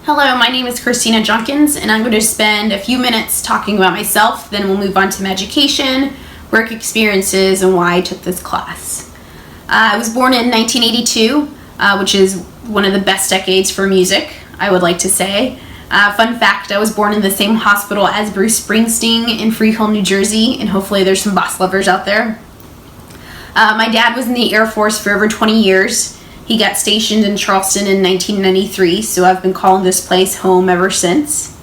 Hello, my name is Christina Junkins, and I'm going to spend a few minutes talking about myself, then we'll move on to my education, work experiences, and why I took this class. I was born in 1982, which is one of the best decades for music, I would like to say. Fun fact, I was born in the same hospital as Bruce Springsteen in Freehold, New Jersey, and hopefully there's some boss lovers out there. My dad was in the Air Force for over 20 years. He got stationed in Charleston in 1993, so I've been calling this place home ever since.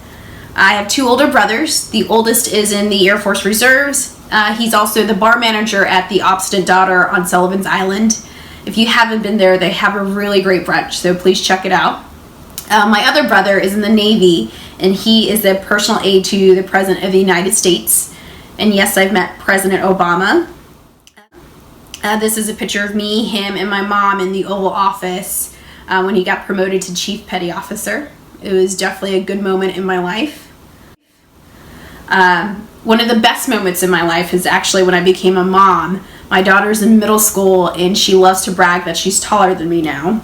I have two older brothers. The oldest is in the Air Force Reserves. He's also the bar manager at the Obstinate Daughter on Sullivan's Island. If you haven't been there, they have a really great brunch, so please check it out. My other brother is in the Navy, and he is the personal aide to the President of the United States. And yes, I've met President Obama. This is a picture of me, him, and my mom in the Oval Office when he got promoted to Chief Petty Officer. It was definitely a good moment in my life. One of the best moments in my life is actually when I became a mom. My daughter's in middle school, and she loves to brag that she's taller than me now.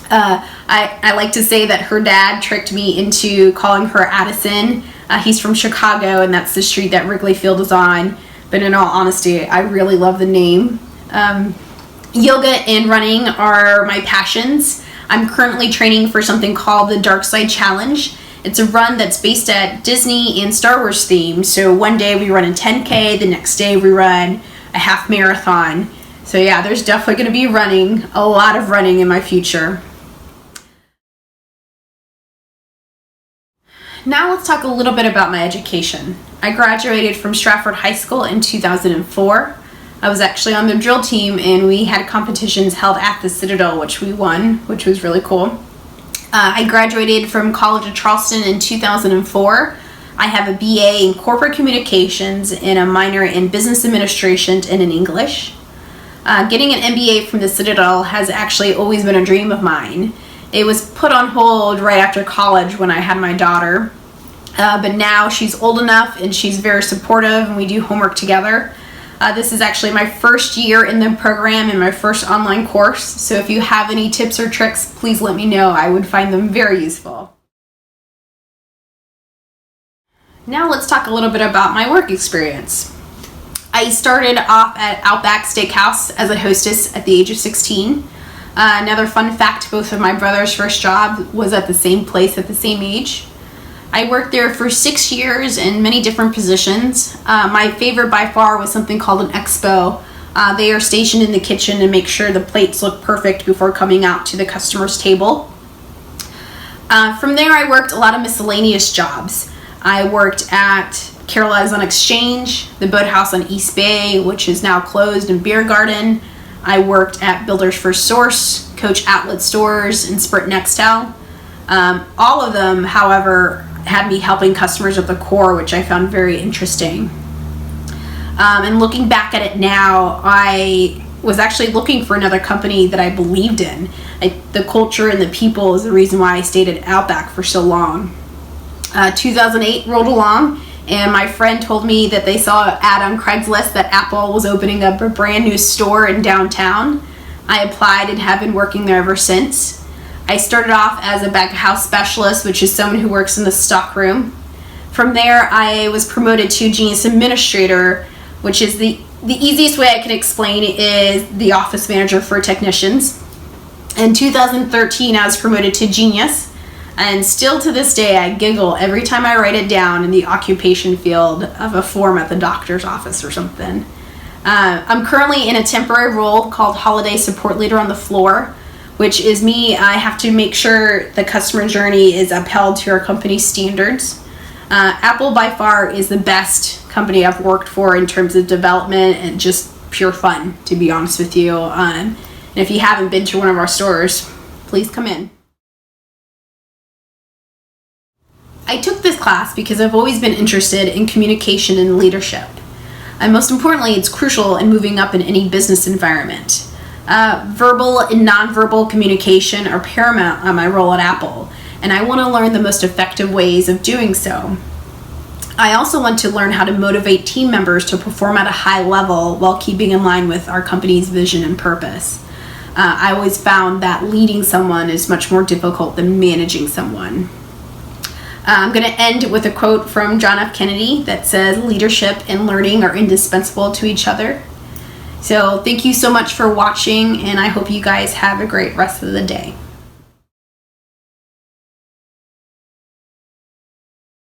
I like to say that her dad tricked me into calling her Addison. He's from Chicago, and that's the street that Wrigley Field is on. But in all honesty, I really love the name. Yoga and running are my passions. I'm currently training for something called the Dark Side Challenge. It's a run that's based at Disney and Star Wars theme. So one day we run a 10K, the next day we run a half marathon. So yeah, there's definitely going to be running, a lot of running in my future. Now let's talk a little bit about my education. I graduated from Stratford High School in 2004. I was actually on the drill team, and we had competitions held at the Citadel, which we won, which was really cool. I graduated from College of Charleston in 2004. I have a BA in Corporate Communications and a minor in Business Administration and in English. Getting an MBA from the Citadel has actually always been a dream of mine. It was put on hold right after college when I had my daughter, but now she's old enough and she's very supportive, and we do homework together. This is actually my first year in the program and my first online course, so if you have any tips or tricks, please let me know. I would find them very useful. Now let's talk a little bit about my work experience. I started off at Outback Steakhouse as a hostess at the age of 16. Another fun fact, both of my brother's first job was at the same place at the same age. I worked there for 6 years in many different positions. My favorite by far was something called an expo. They are stationed in the kitchen and make sure the plates look perfect before coming out to the customer's table. From there, I worked a lot of miscellaneous jobs. I worked at Caroline's on Exchange, the Boathouse on East Bay, which is now closed, and Beer Garden. I worked at Builders First Source, Coach Outlet Stores, and Sprint Nextel. All of them, however, had me helping customers at the core, which I found very interesting. And looking back at it now, I was actually looking for another company that I believed in. The culture and the people is the reason why I stayed at Outback for so long. 2008 rolled along, and my friend told me that they saw an ad on Craigslist that Apple was opening up a brand new store in downtown. I applied and have been working there ever since. I started off as a back of house specialist, which is someone who works in the stock room. From there, I was promoted to Genius Administrator, which is the easiest way I can explain is the office manager for technicians. In 2013, I was promoted to Genius, and still to this day, I giggle every time I write it down in the occupation field of a form at the doctor's office or something. I'm currently in a temporary role called Holiday Support Leader on the floor, which is me. I have to make sure the customer journey is upheld to our company's standards. Apple by far is the best company I've worked for in terms of development and just pure fun, to be honest with you. And if you haven't been to one of our stores, please come in. I took this class because I've always been interested in communication and leadership. And most importantly, it's crucial in moving up in any business environment. Verbal and nonverbal communication are paramount on my role at Apple, and I want to learn the most effective ways of doing so. I also want to learn how to motivate team members to perform at a high level while keeping in line with our company's vision and purpose. I always found that leading someone is much more difficult than managing someone. I'm going to end with a quote from John F. Kennedy that says, "Leadership and learning are indispensable to each other." So thank you so much for watching, and I hope you guys have a great rest of the day.